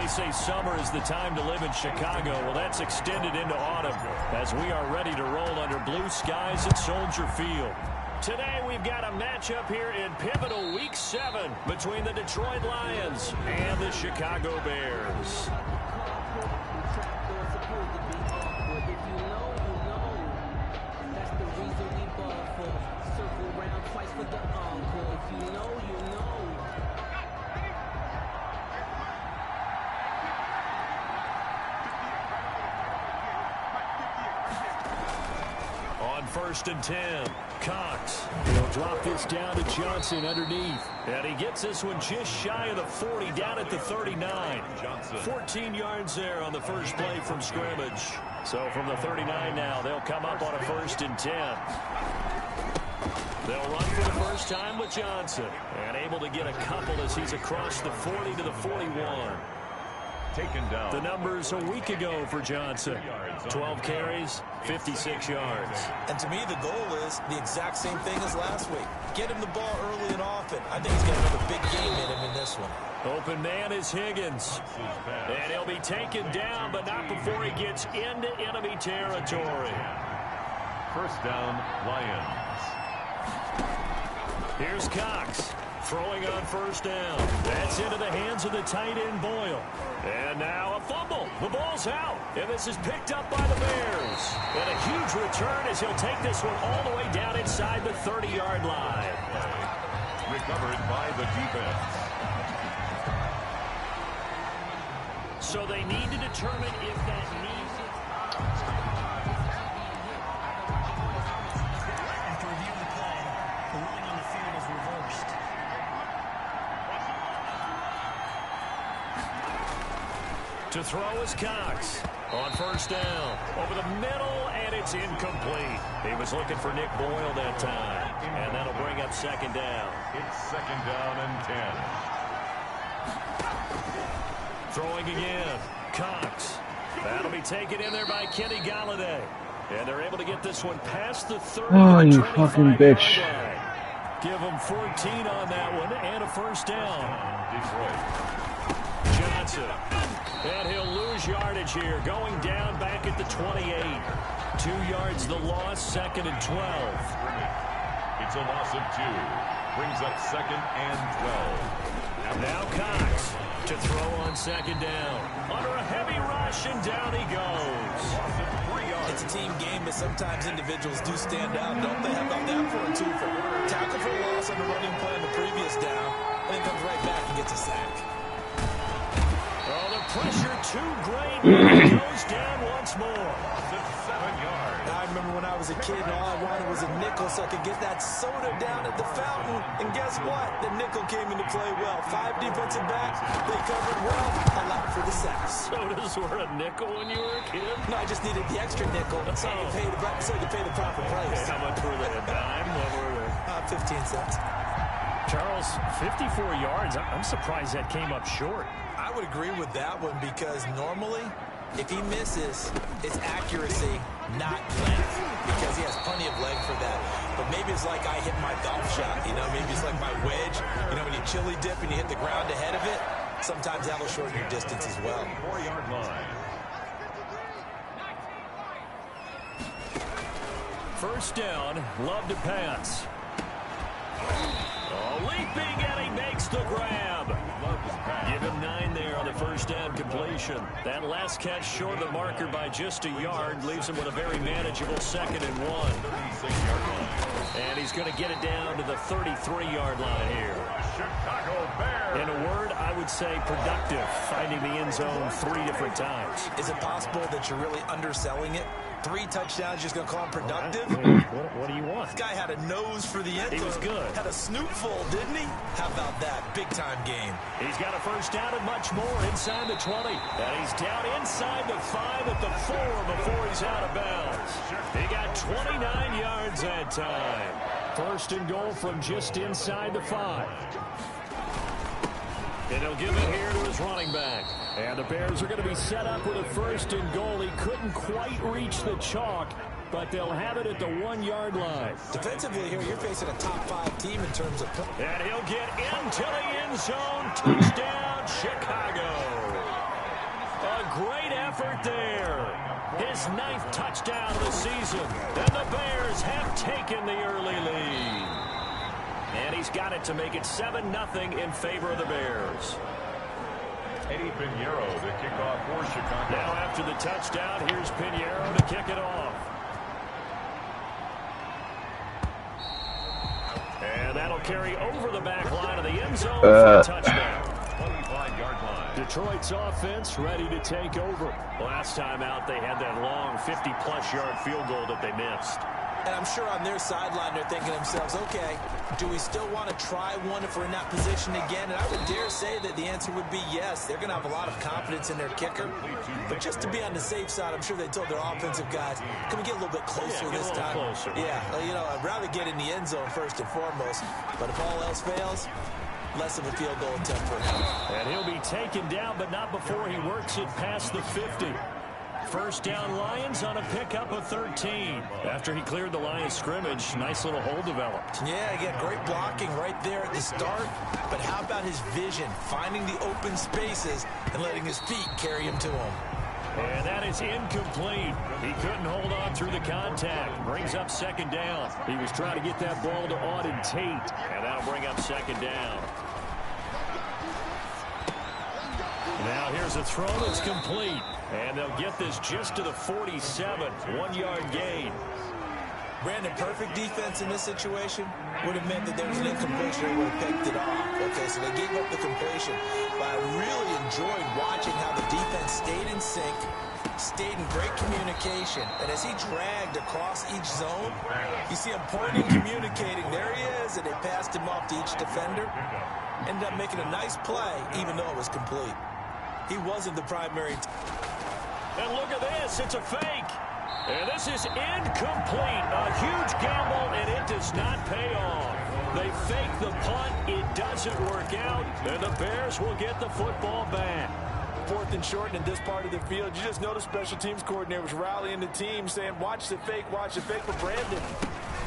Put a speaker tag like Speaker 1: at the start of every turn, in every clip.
Speaker 1: They say summer is the time to live in Chicago. Well, that's extended into autumn as we are ready to roll under blue skies at Soldier Field. Today we've got a matchup here in pivotal Week 7 between the Detroit Lions and the Chicago Bears. On 1st and 10, Cox. He'll drop this down to Johnson underneath. And he gets this one just shy of the 40, down at the 39. 14 yards there on the first play from scrimmage. So from the 39 now, they'll come up on a 1st and 10. They'll run for the first time with Johnson. And able to get a couple as he's across the 40 to the 41.
Speaker 2: Taken down.
Speaker 1: The numbers a week ago for Johnson. 12 carries, 56 yards.
Speaker 3: And to me, the goal is the exact same thing as last week. Get him the ball early and often. I think he's got another big game in him in this one.
Speaker 1: Open man is Higgins. And he'll be taken down, but not before he gets into enemy territory.
Speaker 2: First down, Lions.
Speaker 1: Here's Cox. Throwing on first down. That's into the hands of the tight end, Boyle. And now a fumble. The ball's out. And this is picked up by the Bears. And a huge return as he'll take this one all the way down inside the 30-yard line.
Speaker 2: Recovered by the defense.
Speaker 1: So they need to determine if that needs it.
Speaker 4: After reviewing the play, the ruling on the field is reversed.
Speaker 1: To throw is Cox on first down. Over the middle, and it's incomplete. He was looking for Nick Boyle that time. And that'll bring up second down.
Speaker 2: It's second down and 10.
Speaker 1: Throwing again. Cox. That'll be taken in there by Kenny Galladay. And they're able to get this one past the 30.
Speaker 5: Oh, you fucking bitch.
Speaker 1: Give them 14 on that one and a first down.
Speaker 2: Detroit.
Speaker 1: Johnson. And he'll lose yardage here, going down back at the 28. 2 yards the loss, 2nd and 12.
Speaker 2: It's a loss of 2. Brings up 2nd and 12.
Speaker 1: And now Cox to throw on second down. Under a heavy rush, and down he goes.
Speaker 2: Loss of 3 yards.
Speaker 3: It's a team game, but sometimes individuals do stand out, don't they? How about that for a 2 for tackle for loss on the running play on the previous down, and then comes right back and gets a sack.
Speaker 1: Pressure too great. He goes down once more.
Speaker 2: Loss of 7 yards.
Speaker 3: I remember when I was a kid and all I wanted was a nickel so I could get that soda down at the fountain. And guess what? The nickel came into play well. 5 defensive backs. They covered well. Allowed for the sacks.
Speaker 1: Sodas were a nickel when you were a kid?
Speaker 3: No, I just needed the extra nickel so you pay the proper price.
Speaker 1: How much were they? A dime? What were they?
Speaker 3: 15 cents.
Speaker 1: Charles, 54 yards. I'm surprised that came up short.
Speaker 3: I would agree with that one because normally, if he misses, it's accuracy, not length, because he has plenty of leg for that. But maybe it's like I hit my golf shot, you know, maybe it's like my wedge. You know, when you chili dip and you hit the ground ahead of it, sometimes that'll shorten your distance as well.
Speaker 2: 4-yard line.
Speaker 1: First down, Love to pass. Oh, leaping, and he makes the grab. Give him 9 there on the first down completion. That last catch short of the marker by just a yard leaves him with a very manageable 2nd and 1. And he's going to get it down to the 33-yard line here.
Speaker 2: Chicago Bears.
Speaker 1: In a word, I would say productive, finding the end zone 3 different times.
Speaker 3: Is it possible that you're really underselling it? 3 touchdowns, just going to call him productive?
Speaker 1: What do you want?
Speaker 3: This guy had a nose for the end zone.
Speaker 1: He was good.
Speaker 3: Had a snoot full, didn't he? How about that? Big-time game.
Speaker 1: He's got a first down and much more inside the 20. And he's down inside the 5 at the 4 before he's out of bounds. He got 29 yards that time. First and goal from just inside the 5. And he'll give it here to his running back. And the Bears are going to be set up with a first and goal. He couldn't quite reach the chalk, but they'll have it at the 1-yard line.
Speaker 3: Defensively here, you're facing a top 5 team in terms of...
Speaker 1: And he'll get into the end zone. Touchdown, Chicago. great effort there. His 9th touchdown of the season. And the Bears have taken the early lead. And he's got it to make it 7-0 in favor of the Bears.
Speaker 2: Eddie Pinheiro to kick off for Chicago.
Speaker 1: Now after the touchdown, here's Pinheiro to kick it off. And that'll carry over the back line of the end zone for a touchdown.
Speaker 2: 25-yard line.
Speaker 1: Detroit's offense ready to take over. Last time out, they had that long 50-plus yard field goal that they missed.
Speaker 3: And I'm sure on their sideline they're thinking to themselves, okay, do we still want to try one if we're in that position again? And I would dare say that the answer would be yes. They're going to have a lot of confidence in their kicker. But just to be on the safe side, I'm sure they told their offensive guys, can we get a little bit closer this time?
Speaker 1: Closer.
Speaker 3: Yeah, well, you know, I'd rather get in the end zone first and foremost. But if all else fails, less of a field goal attempt for him.
Speaker 1: And he'll be taken down, but not before he works it past the 50. First down Lions on a pickup of 13. After he cleared the Lions scrimmage, nice little hole developed.
Speaker 3: Yeah, again, great blocking right there at the start. But how about his vision, finding the open spaces and letting his feet carry him to him?
Speaker 1: And that is incomplete. He couldn't hold on through the contact. Brings up second down. He was trying to get that ball to Auden Tate, and that'll bring up second down. Now here's a throw that's complete. And they'll get this just to the 47. 1-yard gain.
Speaker 3: Brandon, perfect defense in this situation would have meant that there was an incompletion. They would have picked it off. Okay, so they gave up the completion. But I really enjoyed watching how the defense stayed in sync, stayed in great communication. And as he dragged across each zone, you see him pointing, communicating. There he is, and they passed him off to each defender. Ended up making a nice play, even though it was complete. He wasn't the primary.
Speaker 1: And look at this. It's a fake. And this is incomplete. A huge gamble, and it does not pay off. They fake the punt. It doesn't work out, and the Bears will get the football back.
Speaker 6: 4th and short in this part of the field. You just notice special teams coordinators rallying the team, saying, watch the fake for Brandon.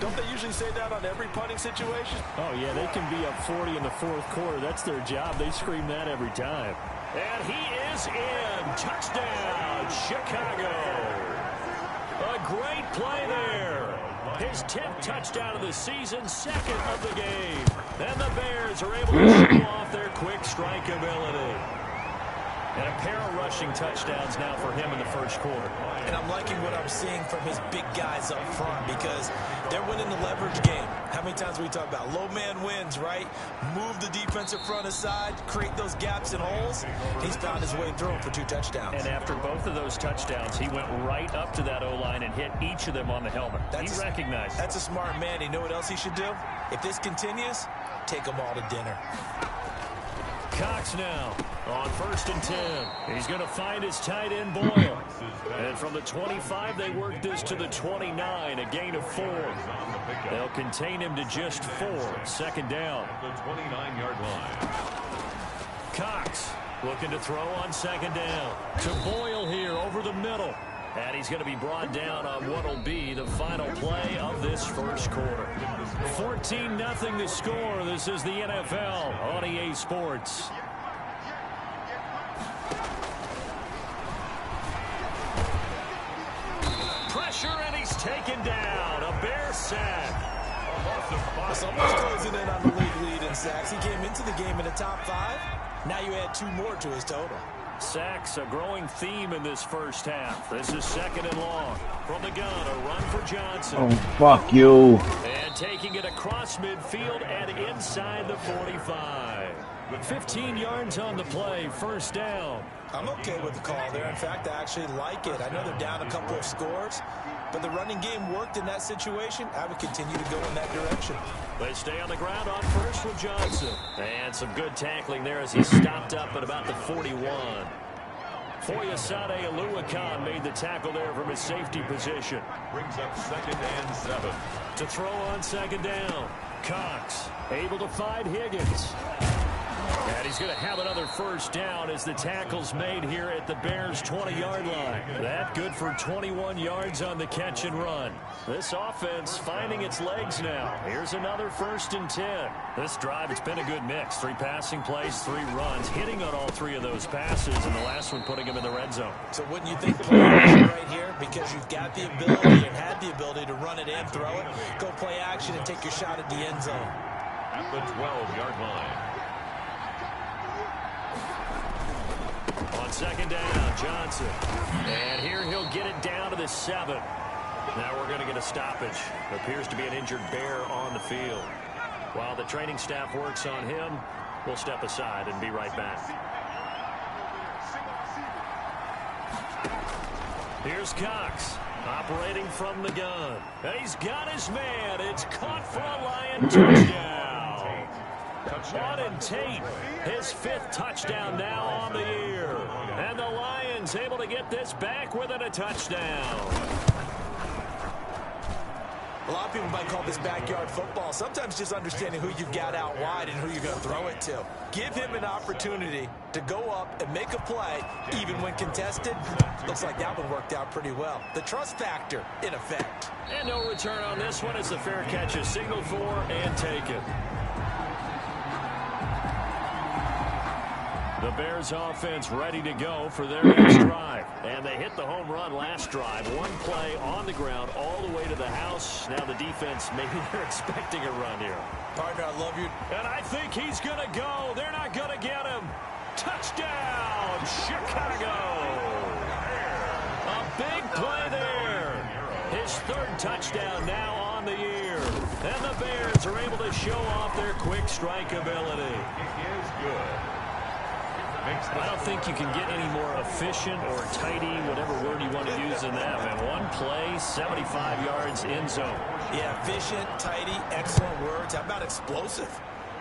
Speaker 6: Don't they usually say that on every punting situation?
Speaker 1: Oh, yeah, they can be up 40 in the 4th quarter. That's their job. They scream that every time. And he is in. Touchdown, Chicago. A great play there. His 10th touchdown of the season, 2nd of the game. And the Bears are able to show off their quick strike ability. And a pair of rushing touchdowns now for him in the first quarter.
Speaker 3: And I'm liking what I'm seeing from his big guys up front because they're winning the leverage game. How many times we talk about low man wins, right? Move the defensive front aside, create those gaps and holes. He's found his way through them for 2 touchdowns.
Speaker 1: And after both of those touchdowns, he went right up to that O-line and hit each of them on the helmet. He recognized.
Speaker 3: That's a smart man. You know what else he should do? If this continues, take them all to dinner.
Speaker 1: Cox now on 1st and 10. He's going to find his tight end Boyle. And from the 25, they work this to the 29, a gain of 4. They'll contain him to just 4. 2nd down.
Speaker 2: The 29-yard line.
Speaker 1: Cox looking to throw on 2nd down. To Boyle here over the middle. And he's going to be brought down on what will be the final play of this first quarter. 14-0 the score. This is the NFL on EA Sports. Pressure, and he's taken down. A Bear sack.
Speaker 3: It's almost closing in on the league lead in sacks. He came into the game in the top 5. Now you add 2 more to his total.
Speaker 1: Sacks, a growing theme in this first half. This is 2nd and long. From the gun, a run for Johnson.
Speaker 5: Oh, fuck you.
Speaker 1: And taking it across midfield and inside the 45. 15 yards on the play, 1st down.
Speaker 3: I'm okay with the call there. In fact, I actually like it. I know they're down a couple of scores, but the running game worked in that situation. I would continue to go in that direction.
Speaker 1: They stay on the ground on 1st with Johnson. And some good tackling there as he stopped up at about the 41. Foyesade Oluwakan made the tackle there from his safety position.
Speaker 2: Brings up 2nd and 7.
Speaker 1: To throw on 2nd down. Cox able to find Higgins. And And he's going to have another first down as the tackle's made here at the Bears' 20-yard line. That good for 21 yards on the catch and run. This offense finding its legs now. Here's another 1st and 10. This drive, it's been a good mix. 3 passing plays, 3 runs, hitting on all 3 of those passes, and the last one putting him in the red zone.
Speaker 3: So wouldn't you think the play action right here? Because you've got the ability and had the ability to run it and throw it. Go play action and take your shot at the end zone.
Speaker 2: At the 12-yard line.
Speaker 1: On 2nd down, Johnson. And here he'll get it down to the 7. Now we're going to get a stoppage. Appears to be an injured Bear on the field. While the training staff works on him, we'll step aside and be right back. Here's Cox, operating from the gun. And he's got his man. It's caught for a Lion touchdown. Auden Tate, his 5th touchdown now on the year. And the Lions able to get this back within a touchdown.
Speaker 3: A lot of people might call this backyard football. Sometimes just understanding who you've got out wide and who you're going to throw it to. Give him an opportunity to go up and make a play, even when contested. Looks like that one worked out pretty well. The trust factor, in effect.
Speaker 1: And no return on this one as the fair catch is signaled for and taken. The Bears offense ready to go for their next drive. And they hit the home run last drive. 1 play on the ground all the way to the house. Now the defense, maybe they're expecting a run here.
Speaker 3: Partner, I love you.
Speaker 1: And I think he's going to go. They're not going to get him. Touchdown, Chicago. A big play there. His 3rd touchdown now on the year. And the Bears are able to show off their quick strike ability.
Speaker 2: It is good.
Speaker 1: I don't think you can get any more efficient or tidy, whatever word you want to use in that. Man, 1 play, 75 yards in zone.
Speaker 3: Yeah, efficient, tidy, excellent words. How about explosive?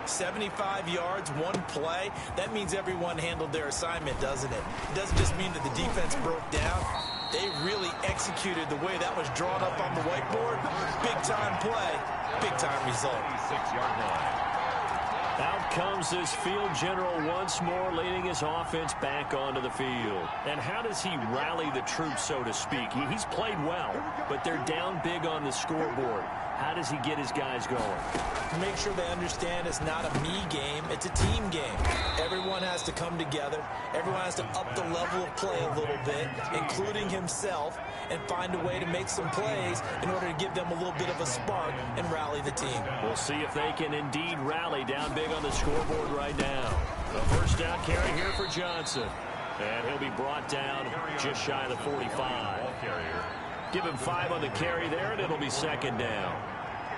Speaker 3: 75 yards, 1 play. That means everyone handled their assignment, doesn't it? It doesn't just mean that the defense broke down. They really executed the way that was drawn up on the whiteboard. Big-time play, big-time result.
Speaker 2: 6-yard line.
Speaker 1: Out comes this field general once more, leading his offense back onto the field. And how does he rally the troops, so to speak? He's played well, but they're down big on the scoreboard. How does he get his guys going?
Speaker 3: Make sure they understand it's not a me game, it's a team game. Everyone has to come together. Everyone has to up the level of play a little bit, including himself, and find a way to make some plays in order to give them a little bit of a spark and rally the team.
Speaker 1: We'll see if they can indeed rally down big on the scoreboard right now. The first down carry here for Johnson. And he'll be brought down just shy of the 45. Give him 5 on the carry there, and it'll be 2nd down.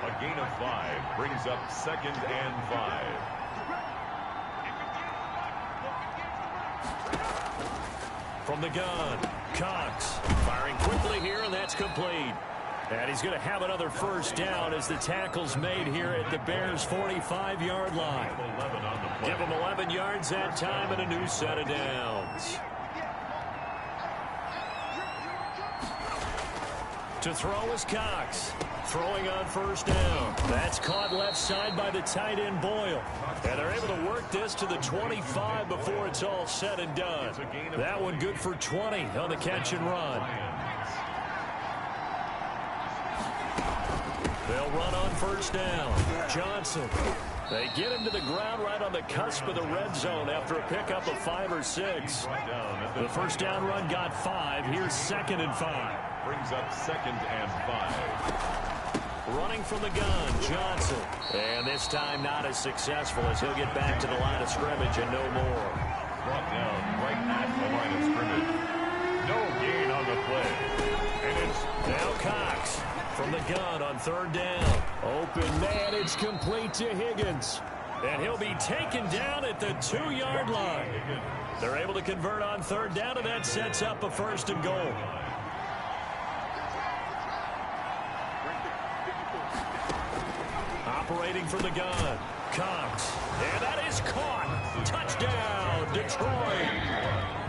Speaker 2: A gain of 5 brings up 2nd and 5.
Speaker 1: From the gun, Cox firing quickly here, and that's complete. And he's going to have another first down as the tackle's made here at the Bears' 45-yard line. Give him 11 yards that time and a new set of downs. To throw is Cox. Throwing on first down. That's caught left side by the tight end Boyle. And they're able to work this to the 25 before it's all said and done. That one good for 20 on the catch and run. They'll run on first down. Johnson. They get him to the ground right on the cusp of the red zone after a pickup of 5 or 6. The first down run got 5. Here's 2nd and 5.
Speaker 2: Brings up 2nd and 5.
Speaker 1: Running from the gun, Johnson. And this time not as successful as he'll get back to the line of scrimmage and no more.
Speaker 2: Brought down right at the line of scrimmage. No gain on the play. And it's
Speaker 1: now Cox from the gun on 3rd down. Open man, it's complete to Higgins. And he'll be taken down at the 2-yard line. They're able to convert on 3rd down, and that sets up a 1st and goal. Operating from the gun, Cox. And that is caught. Touchdown, Detroit.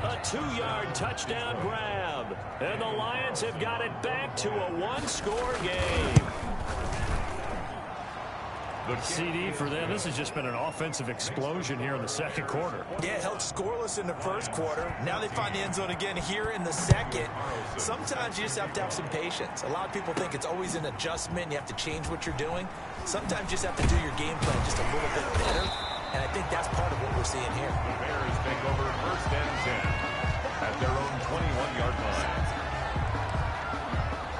Speaker 1: A 2-yard touchdown grab. And the Lions have got it back to a 1-score game. CD for them. This has just been an offensive explosion here in the second quarter.
Speaker 3: Yeah, held scoreless in the first quarter. Now they find the end zone again here in the second. Sometimes you just have to have some patience. A lot of people think it's always an adjustment. You have to change what you're doing. Sometimes you just have to do your game plan just a little bit better. And I think that's part of what we're seeing here.
Speaker 2: The Bears take over first and 10 at their own 21-yard line.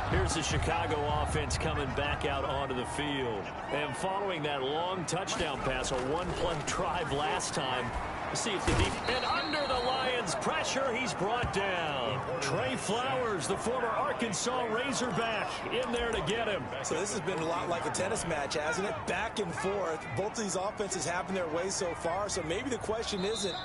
Speaker 1: Here's the Chicago offense coming back out onto the field. And following that long touchdown pass, a one-play drive last time. See if the deep and under the Lions pressure, he's brought down. Trey Flowers, the former Arkansas Razorback, in there to get him.
Speaker 6: So this has been a lot like a tennis match, hasn't it? Back and forth. Both of these offenses having their way so far. So maybe the question isn't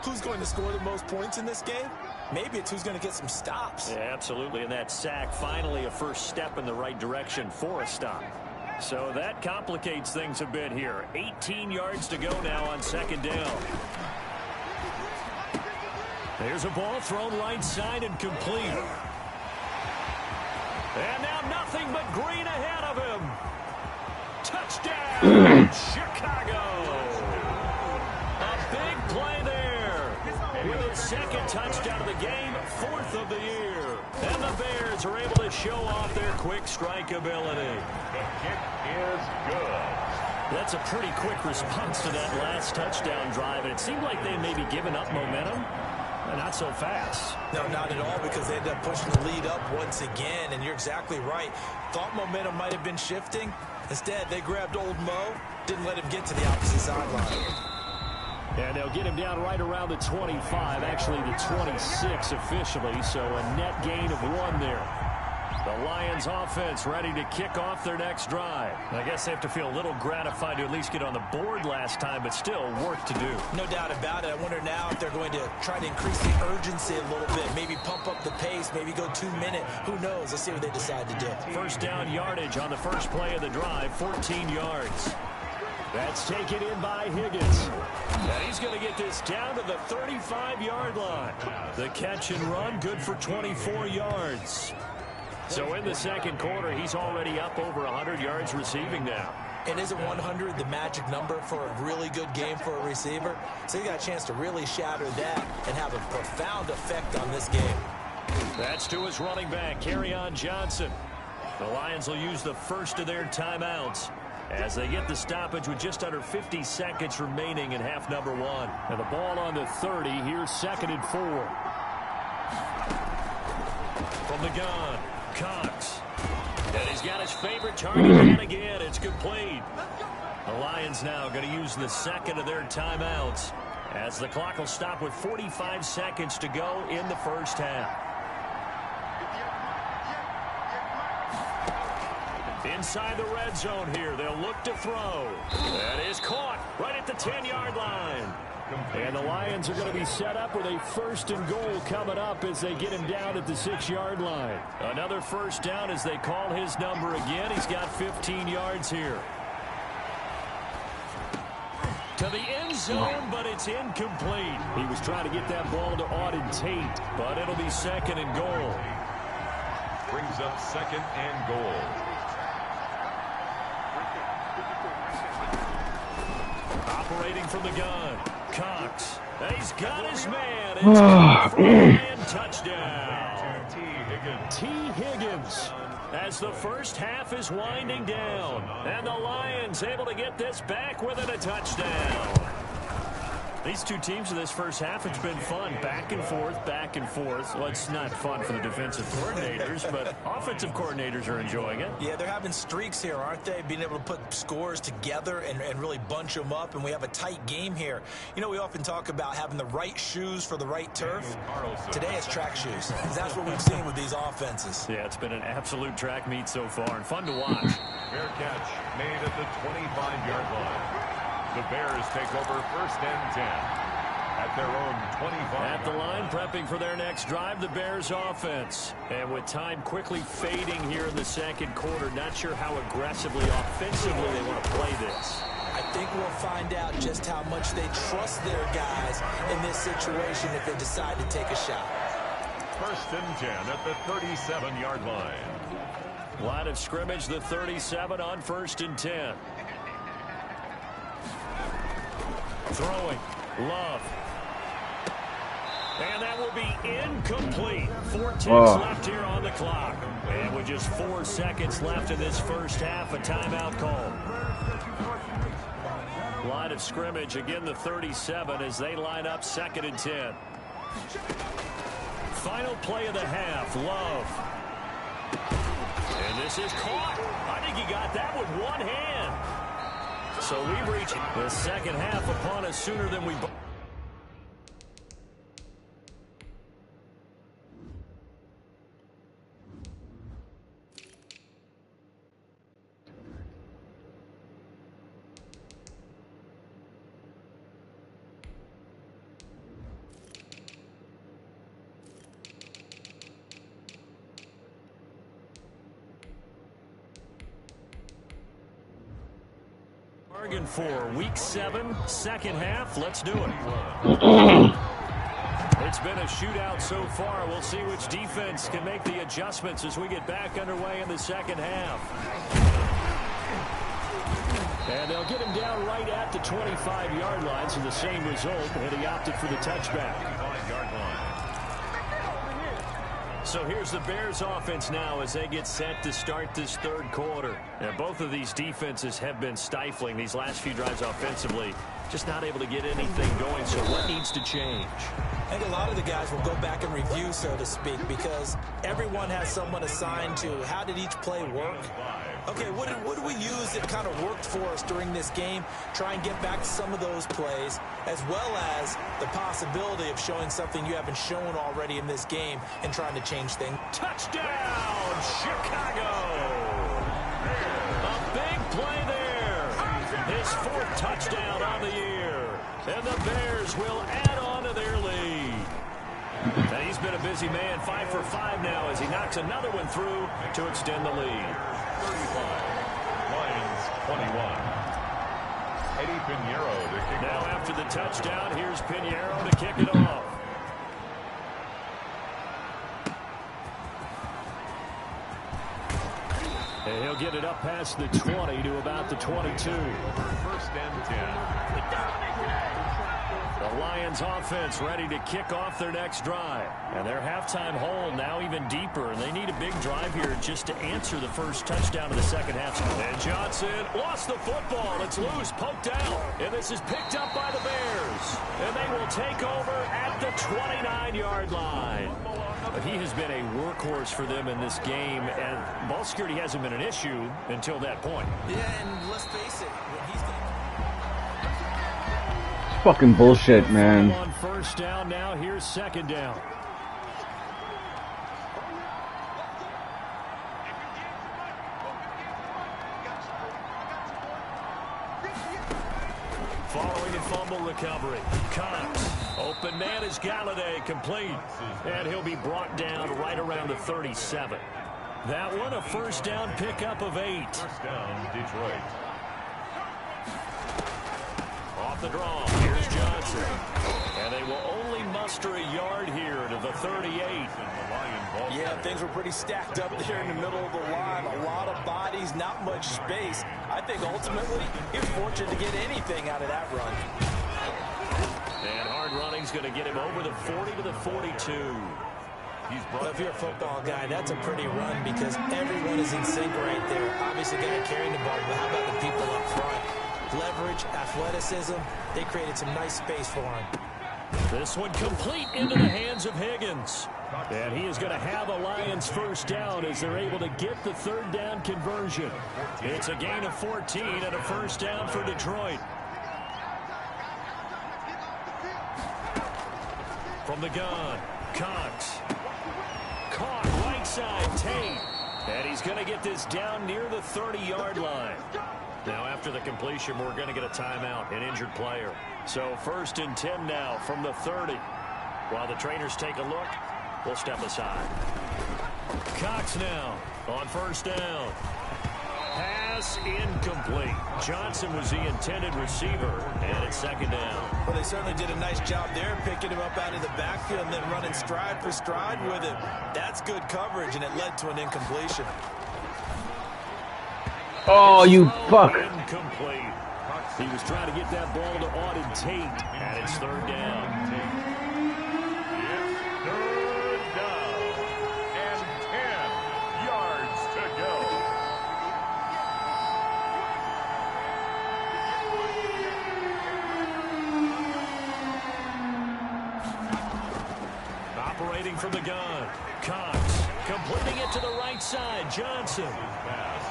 Speaker 6: who's going to score the most points in this game. Maybe it's who's going to get some stops.
Speaker 1: Yeah, absolutely. And that sack, finally a first step in the right direction for a stop. So that complicates things a bit here. 18 yards to go now on second down. There's a ball thrown right side and complete. And now nothing but green ahead of him. Touchdown, Chicago. A big play there. With his second touchdown of the game, fourth of the year. And the Bears are able to show off their quick strike ability.
Speaker 2: The kick is good.
Speaker 1: That's a pretty quick response to that last touchdown drive. And it seemed like they may be giving up momentum. Not so fast.
Speaker 3: No, not at all, because they ended up pushing the lead up once again. And you're exactly right. Thought momentum might have been shifting. Instead, they grabbed old Mo, didn't let him get to the opposite sideline.
Speaker 1: And they'll get him down right around the 25, actually the 26 officially, so a net gain of 1 there. The Lions offense ready to kick off their next drive. I guess they have to feel a little gratified to at least get on the board last time, but still work to do.
Speaker 3: No doubt about it. I wonder now if they're going to try to increase the urgency a little bit, maybe pump up the pace, maybe go 2-minute. Who knows? Let's see what they decide to do.
Speaker 1: First down yardage on the first play of the drive, 14 yards. That's taken in by Higgins. And he's going to get this down to the 35-yard line. The catch and run, good for 24 yards. So in the second quarter, he's already up over 100 yards receiving now.
Speaker 3: And isn't 100 the magic number for a really good game for a receiver? So you got a chance to really shatter that and have a profound effect on this game.
Speaker 1: That's to his running back, Kerryon Johnson. The Lions will use the first of their timeouts as they get the stoppage with just under 50 seconds remaining in half number 1. And the ball on the 30, here's 2nd and 4. From the gun, Cox. And he's got his favorite target yet again. It's complete. The Lions now going to use the second of their timeouts as the clock will stop with 45 seconds to go in the first half. Inside the red zone here, they'll look to throw. That is caught right at the 10-yard line. And the Lions are going to be set up with a 1st and goal coming up as they get him down at the 6-yard line. Another first down as they call his number again. He's got 15 yards here. To the end zone, but it's incomplete. He was trying to get that ball to Auden Tate, but it'll be 2nd and goal.
Speaker 2: Brings up 2nd and goal.
Speaker 1: Operating from the gun, Cox. He's got his man. It's good for a Lion touchdown. T. Higgins as the first half is winding down. And the Lions able to get this back within a touchdown. These two teams in this first half, it's been fun. Back and forth, back and forth. Well, it's not fun for the defensive coordinators, but offensive coordinators are enjoying it.
Speaker 3: Yeah, they're having streaks here, aren't they? Being able to put scores together and really bunch them up, and we have a tight game here. You know, we often talk about having the right shoes for the right turf. Today it's track shoes. That's what we've seen with these offenses.
Speaker 1: Yeah, it's been an absolute track meet so far, and fun to watch.
Speaker 2: Fair catch made at the 25-yard line. The Bears take over 1st and 10 at their own 25.
Speaker 1: At the line, prepping for their next drive, the Bears offense. And with time quickly fading here in the second quarter, not sure how aggressively, offensively they want to play this.
Speaker 3: I think we'll find out just how much they trust their guys in this situation if they decide to take a shot.
Speaker 2: 1st and 10 at the 37-yard line.
Speaker 1: Line of scrimmage, the 37 on 1st and 10. Throwing. Love. And that will be incomplete. 4 ticks left here on the clock. And with just 4 seconds left in this first half, a timeout call. Line of scrimmage, again the 37 as they line up 2nd and 10. Final play of the half, Love. And this is caught. I think he got that with one hand. So we reach the second half upon us sooner than we... For week 7, second half. Let's do it. It's been a shootout so far. We'll see which defense can make the adjustments as we get back underway in the second half. And they'll get him down right at the 25-yard line, so the same result, and he opted for the touchback. So here's the Bears offense now as they get set to start this third quarter. And both of these defenses have been stifling these last few drives offensively. Just not able to get anything going, so what needs to change?
Speaker 6: I think a lot of the guys will go back and review, so to speak, because everyone has someone assigned to how did each play work. Okay, what did we use that kind of worked for us during this game? Try and get back to some of those plays, as well as the possibility of showing something you haven't shown already in this game and trying to change things.
Speaker 1: Touchdown, Chicago! A big play there. His 4th touchdown on the year. And the Bears will add on to their lead. And he's been a busy man, 5 for 5 now as he knocks another one through to extend the lead.
Speaker 2: 35, Lions 21. Eddie Pinheiro to kick
Speaker 1: now
Speaker 2: off.
Speaker 1: After the touchdown, here's Pinheiro to kick it off. And he'll get it up past the 20 to about the 22.
Speaker 2: 1st and 10.
Speaker 1: The Lions offense ready to kick off their next drive. And their halftime hole now even deeper. And they need a big drive here just to answer the first touchdown of the second half. And Johnson lost the football. It's loose, poked out. And this is picked up by the Bears. And they will take over at the 29-yard line. But he has been a workhorse for them in this game. And ball security hasn't been an issue until that point.
Speaker 6: Yeah, and let's face it, when he's
Speaker 5: Fucking bullshit, man.
Speaker 1: On 1st down, now here's 2nd down. Following a fumble recovery. Cox. Open man is Galladay, complete. And he'll be brought down right around the 37. That one a 1st down pickup of 8.
Speaker 2: 1st down, Detroit.
Speaker 1: Off the draw, here's Johnson. And they will only muster a yard here to the 38.
Speaker 6: Yeah, things were pretty stacked up there in the middle of the line. A lot of bodies, not much space. I think ultimately he was fortunate to get anything out of that run.
Speaker 1: And hard running's going to get him over the 40 to the 42.
Speaker 6: Well, if you're a football guy, that's a pretty run because everyone is in sync right there. Obviously, guy carrying the ball, but how about the people up front? Leverage, athleticism, they created some nice space for him.
Speaker 1: This one complete into the hands of Higgins. And he is going to have a Lions 1st down as they're able to get the 3rd down conversion. It's a gain of 14 and a 1st down for Detroit. From the gun, Cox. Caught right side, Tate. And he's going to get this down near the 30-yard line. Now, after the completion, we're going to get a timeout, an injured player. So 1st and 10 now from the 30. While the trainers take a look, we'll step aside. Cox now on 1st down. Pass incomplete. Johnson was the intended receiver, and it's 2nd down.
Speaker 6: Well, they certainly did a nice job there, picking him up out of the backfield and then running stride for stride with him. That's good coverage, and it led to an incompletion.
Speaker 5: Oh, you fuck.
Speaker 1: Incomplete. He was trying to get that ball to Auden Tate, and it's third down.
Speaker 2: It's third down and 10 yards to go.
Speaker 1: Operating from the gun, Cox completing it to the right side, Johnson.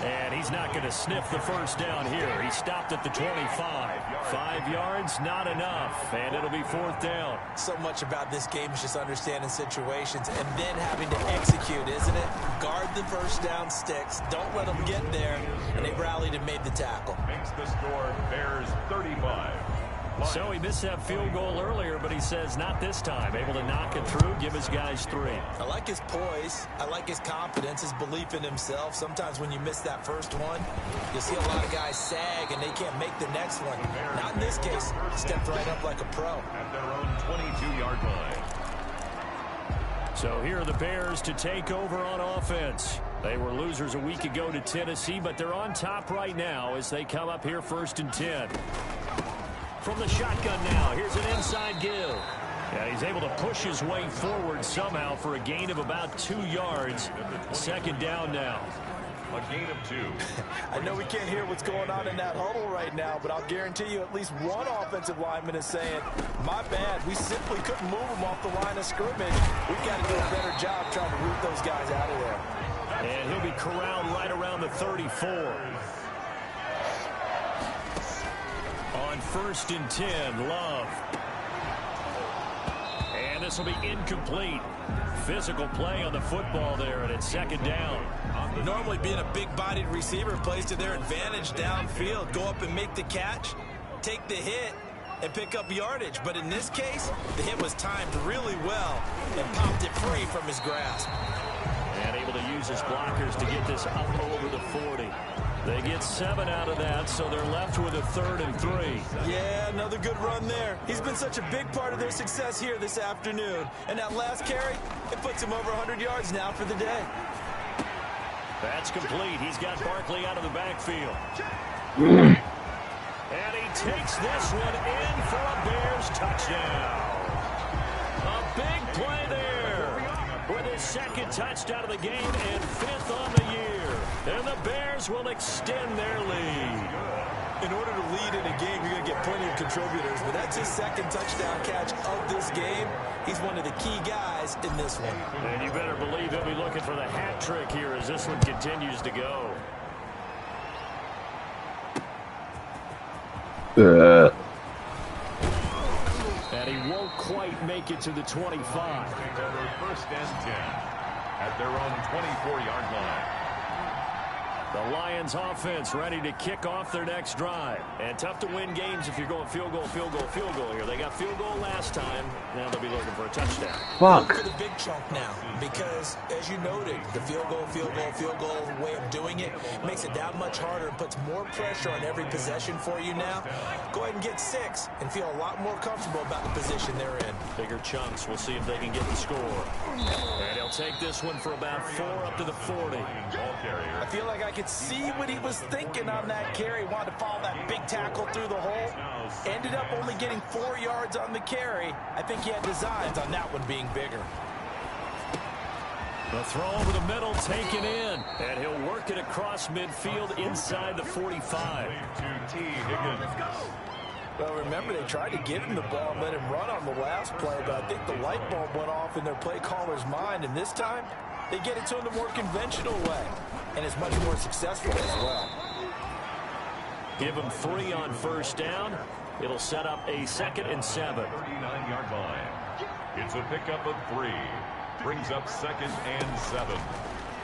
Speaker 1: And he's not going to sniff the first down here. He stopped at the 25. 5 yards, not enough, and it'll be fourth down.
Speaker 3: So much about this game is just understanding situations and then having to execute, isn't it? Guard the first down sticks. Don't let them get there. And they rallied and made the tackle.
Speaker 2: Makes the score Bears 35.
Speaker 1: So he missed that field goal earlier, but he says not this time. Able to knock it through, give his guys 3.
Speaker 3: I like his poise. I like his confidence, his belief in himself. Sometimes when you miss that first one, you'll see a lot of guys sag and they can't make the next one. Not in this case. He stepped right up like a pro.
Speaker 2: At their own 22-yard line.
Speaker 1: So here are the Bears to take over on offense. They were losers a week ago to Tennessee, but they're on top right now as they come up here 1st and 10. From the shotgun now, here's an inside give. Yeah, he's able to push his way forward somehow for a gain of about 2 yards. Second down now.
Speaker 2: A gain of 2.
Speaker 6: I know we can't hear what's going on in that huddle right now, but I'll guarantee you at least one offensive lineman is saying, my bad, we simply couldn't move them off the line of scrimmage. We've got to do a better job trying to root those guys out of there.
Speaker 1: And he'll be corralled right around the 34. On 1st and 10, Love. And this will be incomplete. Physical play on the football there, and it's second down.
Speaker 3: Normally being a big-bodied receiver plays to their advantage downfield. Go up and make the catch, take the hit, and pick up yardage. But in this case, the hit was timed really well and popped it free from his grasp.
Speaker 1: And able to use his blockers to get this up over the 40. They get 7 out of that, so they're left with a 3rd and 3.
Speaker 6: Yeah, another good run there. He's been such a big part of their success here this afternoon. And that last carry, it puts him over 100 yards now for the day.
Speaker 1: That's complete. He's got Barkley out of the backfield. And he takes this one in for a Bears touchdown. A big play there with his 2nd touchdown of the game and 5th on the year. And the Bears will extend their lead.
Speaker 6: In order to lead in a game, you're going to get plenty of contributors, but that's his 2nd touchdown catch of this game. He's one of the key guys in this one.
Speaker 1: And you better believe he'll be looking for the hat trick here as this one continues to go. And he won't quite make it to the 25.
Speaker 2: Over 1st and 10 at their own 24-yard line.
Speaker 1: The Lions offense ready to kick off their next drive. And tough to win games if you're going field goal, field goal, field goal here. They got field goal last time. Now they'll be looking for a touchdown.
Speaker 5: Fuck.
Speaker 3: Look for the big chunk now because, as you noted, the field goal way of doing it makes it that much harder and puts more pressure on every possession for you now. Go ahead and get 6 and feel a lot more comfortable about the position they're in.
Speaker 1: Bigger chunks. We'll see if they can get the score. And he'll take this one for about 4 up to the 40.
Speaker 6: I feel like I could see what he was thinking on that carry. Wanted to follow that big tackle through the hole. Ended up only getting 4 yards on the carry. I think he had designs on that one being bigger.
Speaker 1: The throw over the middle taken in. And he'll work it across midfield inside the 45.
Speaker 6: Well, remember, they tried to give him the ball and let him run on the last play, but I think the light bulb went off in their play caller's mind, and this time they get it to him the more conventional way, and it's much more successful as well.
Speaker 1: Give him 3 on 1st down. It'll set up a 2nd and 7.
Speaker 2: 39-yard line. It's a pickup of 3. Brings up 2nd and 7.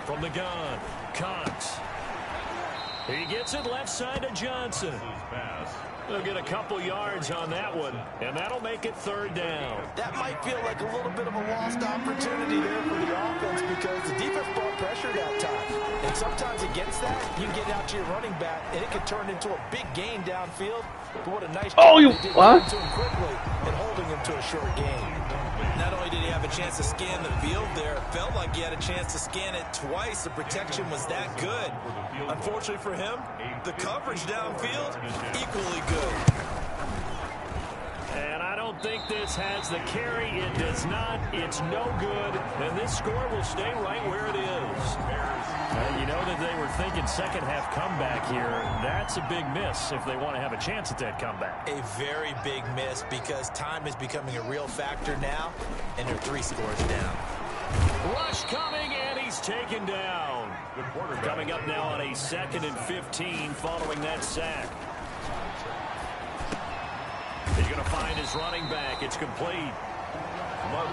Speaker 1: From the gun, Cox. He gets it left side to Johnson. They'll get a couple yards on that one, and that'll make it 3rd down.
Speaker 6: That might feel like a little bit of a lost opportunity there for the offense because the defense brought pressure that time. And sometimes against that, you get out to your running back, and it could turn into a big gain downfield. But what a nice job they did getting to him quickly and holding him to a short gain.
Speaker 3: Not only did he have a chance to scan the field there, it felt like he had a chance to scan it twice. The protection was that good. Unfortunately for
Speaker 6: him. The coverage downfield, equally good.
Speaker 1: And I don't think this has the carry. It does not. It's no good. And this score will stay right where it is. You know that they were thinking second half comeback here. That's a big miss if they want to have a chance at that comeback.
Speaker 6: A very big miss because time is becoming a real factor now, and they're 3 scores down.
Speaker 1: Rush coming, and he's taken down. Coming up now on a 2nd and 15 following that sack. He's going to find his running back. It's complete.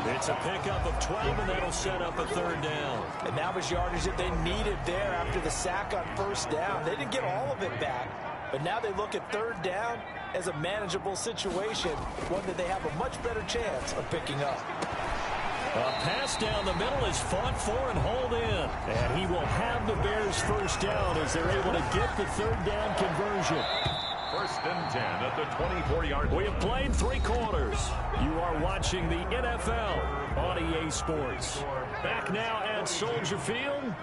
Speaker 1: It's a pickup of 12, and that'll set up a 3rd down.
Speaker 6: And that was yardage that they needed there after the sack on 1st down. They didn't get all of it back, but now they look at 3rd down as a manageable situation, one that they have a much better chance of picking up.
Speaker 1: A pass down the middle is fought for and hauled in. And he will have the Bears 1st down as they're able to get the 3rd down conversion.
Speaker 2: 1st and 10 at the 24-yard line.
Speaker 1: We have played 3 quarters. You are watching the NFL on EA Sports. Back now at Soldier Field.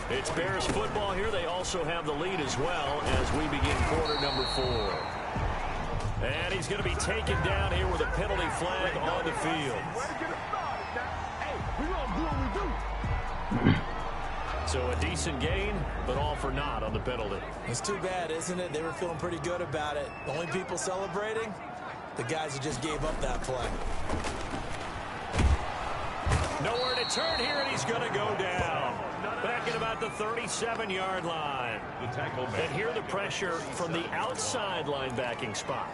Speaker 1: It's Bears football here. They also have the lead as well as we begin quarter number 4. And he's going to be taken down here with a penalty flag on the field. So a decent gain, but all for naught on the penalty.
Speaker 6: It's too bad, isn't it? They were feeling pretty good about it. The only people celebrating, the guys who just gave up that play.
Speaker 1: Nowhere to turn here, and he's going to go down. Back at about the 37-yard line. And hear the pressure from the outside linebacking spot.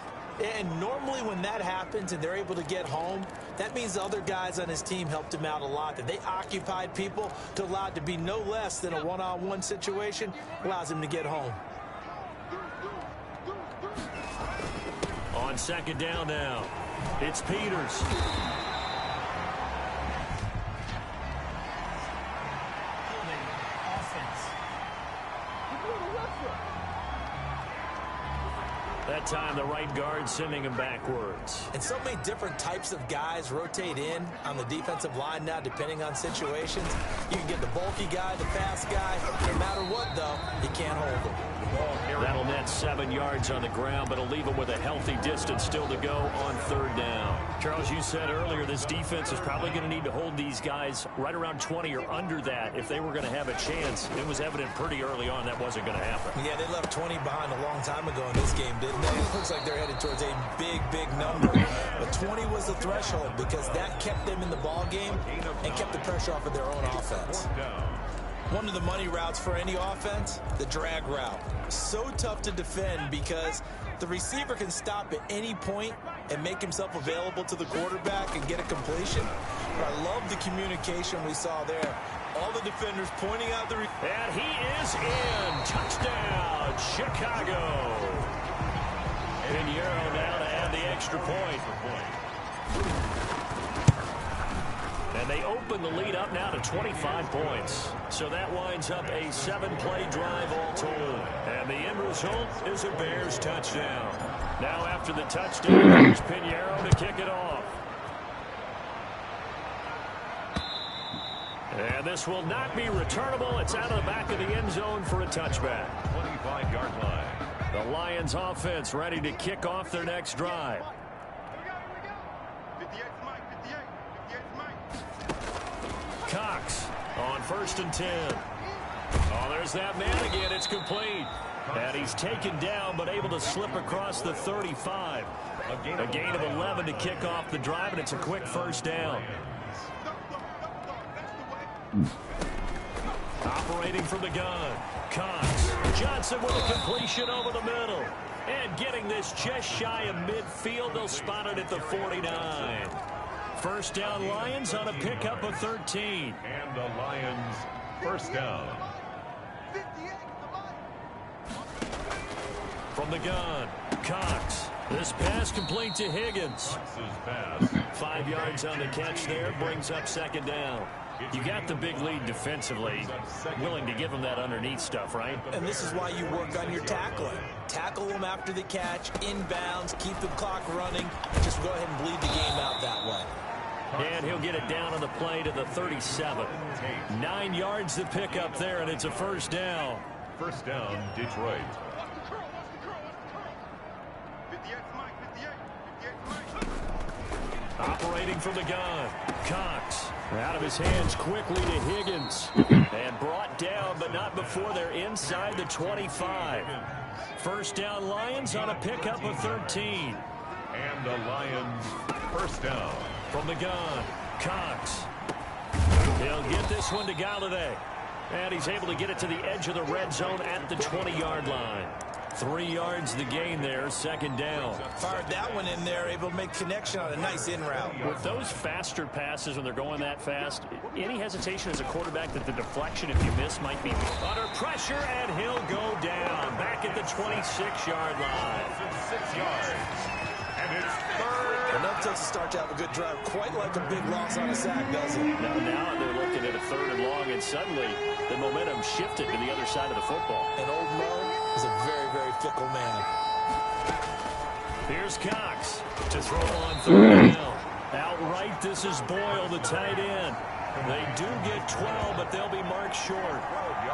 Speaker 6: And normally when that happens and they're able to get home, that means the other guys on his team helped him out a lot. That they occupied people to allow it to be no less than a one-on-one situation, allows him to get home.
Speaker 1: On 2nd down now, it's Peters. That time the right guard sending him backwards.
Speaker 6: And so many different types of guys rotate in on the defensive line now depending on situations. You can get the bulky guy, the fast guy. No matter what, though, you can't hold them.
Speaker 1: That'll net 7 yards on the ground, but it'll leave him with a healthy distance still to go on 3rd down. Charles, you said earlier this defense is probably going to need to hold these guys right around 20 or under that if they were going to have a chance. It was evident pretty early on that wasn't going to happen.
Speaker 6: Yeah, they left 20 behind a long time ago in this game, didn't they? It looks like they're headed towards a big, big number. But 20 was the threshold because that kept them in the ball game and kept the pressure off of their own offense. One of the money routes for any offense, the drag route. So tough to defend because the receiver can stop at any point and make himself available to the quarterback and get a completion. But I love the communication we saw there. All the defenders pointing out the...
Speaker 1: And he is in. Touchdown, Chicago. Pinheiro now to add the extra point. And they open the lead up now to 25 points. So that winds up a 7-play drive all told. And the end result is a Bears touchdown. Now after the touchdown, here's Pinheiro to kick it off. And this will not be returnable. It's out of the back of the end zone for a touchback.
Speaker 2: 25-yard line.
Speaker 1: The Lions offense ready to kick off their next drive. Cox on 1st and 10. Oh, there's that man again. It's complete. And he's taken down, but able to slip across the 35. A gain of 11 to kick off the drive, and it's a quick 1st down. Operating from the gun. Cox. Johnson with a completion over the middle. And getting this just shy of midfield. They'll spot it at the 49. 1st down Lions on a pickup of 13.
Speaker 2: And the Lions 1st down.
Speaker 1: From the gun, Cox. This pass complete to Higgins. 5 yards on the catch there, brings up 2nd down. You got the big lead defensively, willing to give them that underneath stuff, right?
Speaker 6: And this is why you work on your tackling. Tackle them after the catch, inbounds, keep the clock running. Just go ahead and bleed the game out that way.
Speaker 1: And he'll get it down on the play to the 37. 9 yards to pick up there, and it's a 1st down.
Speaker 2: First down, Detroit.
Speaker 1: Operating from the gun, Cox. Out of his hands quickly to Higgins. And brought down, but not before they're inside the 25. First down, Lions on a pickup of 13.
Speaker 2: And the Lions, first down.
Speaker 1: From the gun, Cox. He'll get this one to Galladay. And he's able to get it to the edge of the red zone at the 20-yard line. 3 yards the gain there, second down.
Speaker 6: Fired that one in there, able to make connection on a nice in route.
Speaker 1: With those faster passes when they're going that fast, any hesitation as a quarterback that the deflection, if you miss, might be under pressure, and he'll go down. Back at the 26-yard line.
Speaker 2: 6 yards. And it's third.
Speaker 6: And that takes a start to have a good drive. Quite like a big loss on a sack, doesn't it?
Speaker 1: Now they're looking at a third and long, and suddenly the momentum shifted to the other side of the football.
Speaker 6: And old Mo is a very, very fickle man.
Speaker 1: Here's Cox to throw on third down. Outright, this is Boyle, the tight end. They do get 12, but they'll be marked short.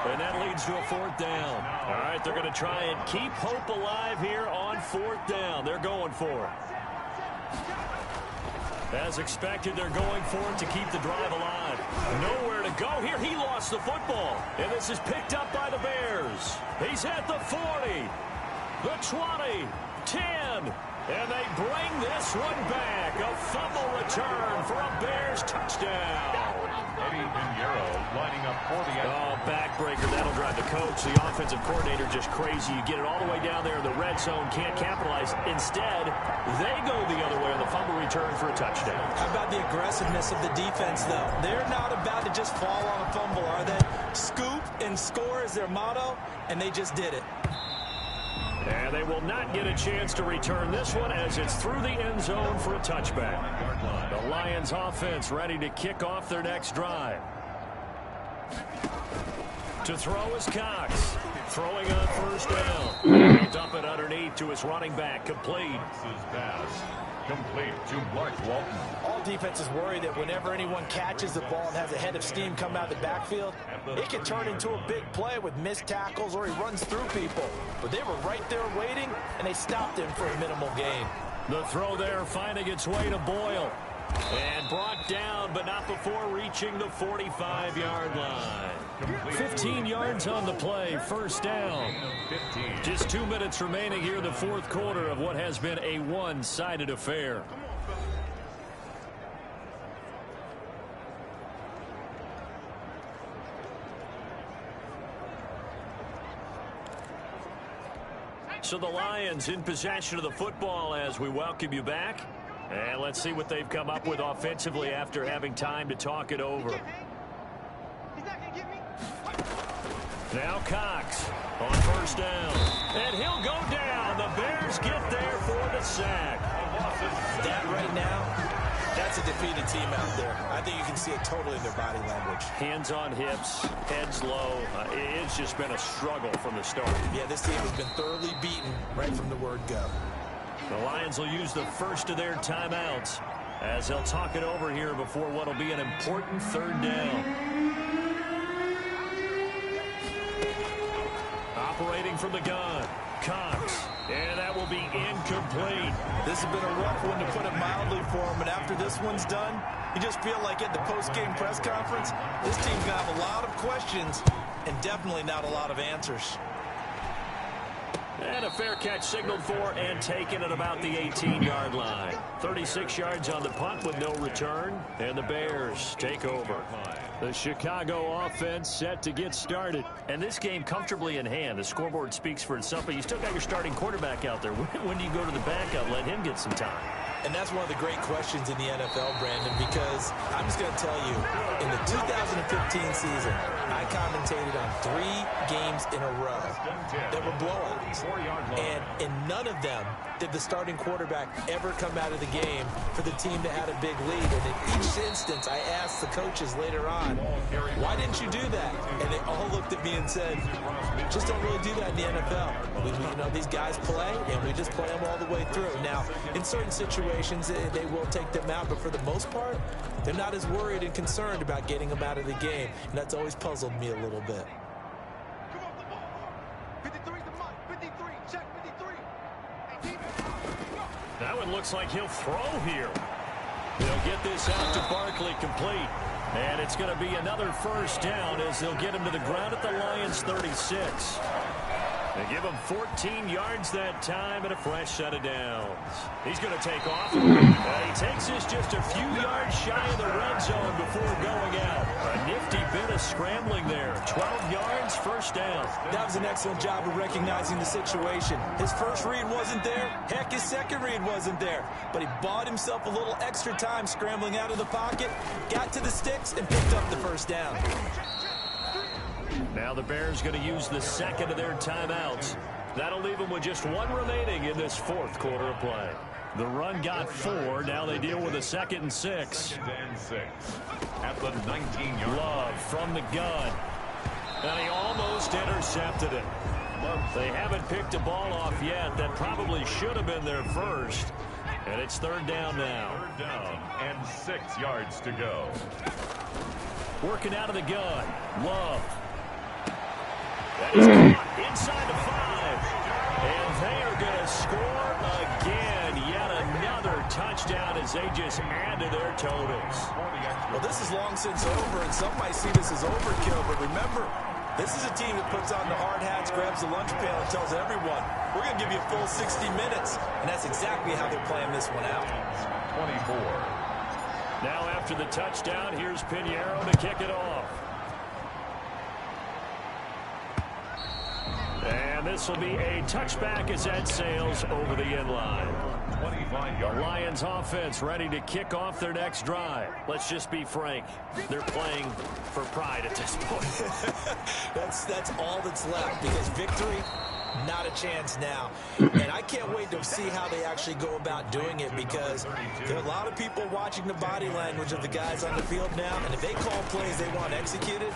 Speaker 1: And that leads to a fourth down. All right, they're going to try and keep hope alive here on fourth down. They're going for it. As expected, they're going for it to keep the drive alive. Nowhere to go here. He lost the football. And this is picked up by the Bears. He's at the 40, the 20, 10. And they bring this one back. A fumble return for a Bears touchdown.
Speaker 2: Eddie Pinheiro lining up for the end.
Speaker 1: Oh, backbreaker. That'll drive the coach. The offensive coordinator just crazy. You get it all the way down there in the red zone. Can't capitalize. Instead, they go the other way on the fumble return for a touchdown.
Speaker 6: How about the aggressiveness of the defense, though? They're not about to just fall on a fumble, are they? Scoop and score is their motto, and they just did it.
Speaker 1: And they will not get a chance to return this one as it's through the end zone for a touchback. The Lions offense ready to kick off their next drive. To throw is Cox. Throwing on first down. Dump it underneath to his running back. Complete.
Speaker 2: Pass complete to Mark Walton.
Speaker 6: All defenses worry that whenever anyone catches the ball and has a head of steam come out of the backfield, it can turn into a big play with missed tackles or he runs through people. But they were right there waiting, and they stopped him for a minimal gain.
Speaker 1: The throw there finding its way to Boyle. And brought down, but not before reaching the 45-yard line. 15 yards on the play, first down. Just 2 minutes remaining here in the fourth quarter of what has been a one-sided affair. So the Lions in possession of the football as we welcome you back. And let's see what they've come up with offensively after having time to talk it over. Now Cox on first down. And he'll go down. The Bears get there for the sack.
Speaker 6: That right now, that's a defeated team out there. I think you can see it totally in their body language.
Speaker 1: Hands on hips, heads low. It's just been a struggle from the start.
Speaker 6: Yeah, this team has been thoroughly beaten right from the word go.
Speaker 1: The Lions will use the first of their timeouts as they'll talk it over here before what will be an important third down. Operating from the gun, Cox, and that will be incomplete.
Speaker 6: This has been a rough one, to put it mildly, for him, and after this one's done, you just feel like at the post-game press conference, this team's going to have a lot of questions and definitely not a lot of answers.
Speaker 1: And a fair catch signaled for and taken at about the 18-yard line. 36 yards on the punt with no return, and the Bears take over. The Chicago offense set to get started. And this game comfortably in hand. The scoreboard speaks for itself, but you still got your starting quarterback out there. When do you go to the backup? Let him get some time.
Speaker 6: And that's one of the great questions in the NFL, Brandon, because I'm just going to tell you, in the 2015 season, I commentated on 3 games in a row that were blowouts. And in none of them did the starting quarterback ever come out of the game for the team that had a big lead. And in each instance, I asked the coaches later on, why didn't you do that? And they all looked at me and said, just don't really do that in the NFL. These guys play, and we just play them all the way through. Now, in certain situations, they will take them out, but for the most part, they're not as worried and concerned about getting them out of the game, and that's always puzzled me a little bit.
Speaker 1: and looks like he'll throw here. They'll get this out to Barkley complete. And it's going to be another first down as they'll get him to the ground at the Lions' 36. They give him 14 yards that time and a fresh set of downs. He's going to take off. He takes this just a few yards shy of the red zone before going out. A nifty bit of scrambling there. 12 yards, first down.
Speaker 6: That was an excellent job of recognizing the situation. His first read wasn't there. Heck, his second read wasn't there. But he bought himself a little extra time scrambling out of the pocket, got to the sticks, and picked up the first down.
Speaker 1: Now the Bears going to use the second of their timeouts. That'll leave them with just one remaining in this fourth quarter of play. The run got 4. Now they deal with a 2nd and 6.
Speaker 2: 2nd and 6 at the 19-yard.
Speaker 1: Love from the gun. And he almost intercepted it. They haven't picked a ball off yet. That probably should have been their first. And it's 3rd down now.
Speaker 2: 3rd down and 6 yards to go.
Speaker 1: Working out of the gun. Love. That is caught inside the 5. And they are going to score again. Yet another touchdown as they just add to their totals.
Speaker 6: Well, this is long since over, and some might see this as overkill. But remember, this is a team that puts on the hard hats, grabs the lunch pail, and tells everyone, we're going to give you a full 60 minutes. And that's exactly how they're playing this one out.
Speaker 2: 24.
Speaker 1: Now after the touchdown, here's Pinheiro to kick it off. And this will be a touchback as that sails over the end line.
Speaker 2: 25-yard.
Speaker 1: Lions offense ready to kick off their next drive. Let's just be frank. They're playing for pride at this point.
Speaker 6: That's all that's left, because victory, not a chance now. And I can't wait to see how they actually go about doing it, because there are a lot of people watching the body language of the guys on the field now, and if they call plays they want executed,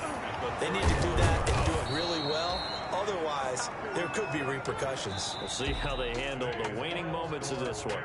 Speaker 6: they need to do that and do it really well. Otherwise, there could be repercussions.
Speaker 1: We'll see how they handle the waning moments of this one.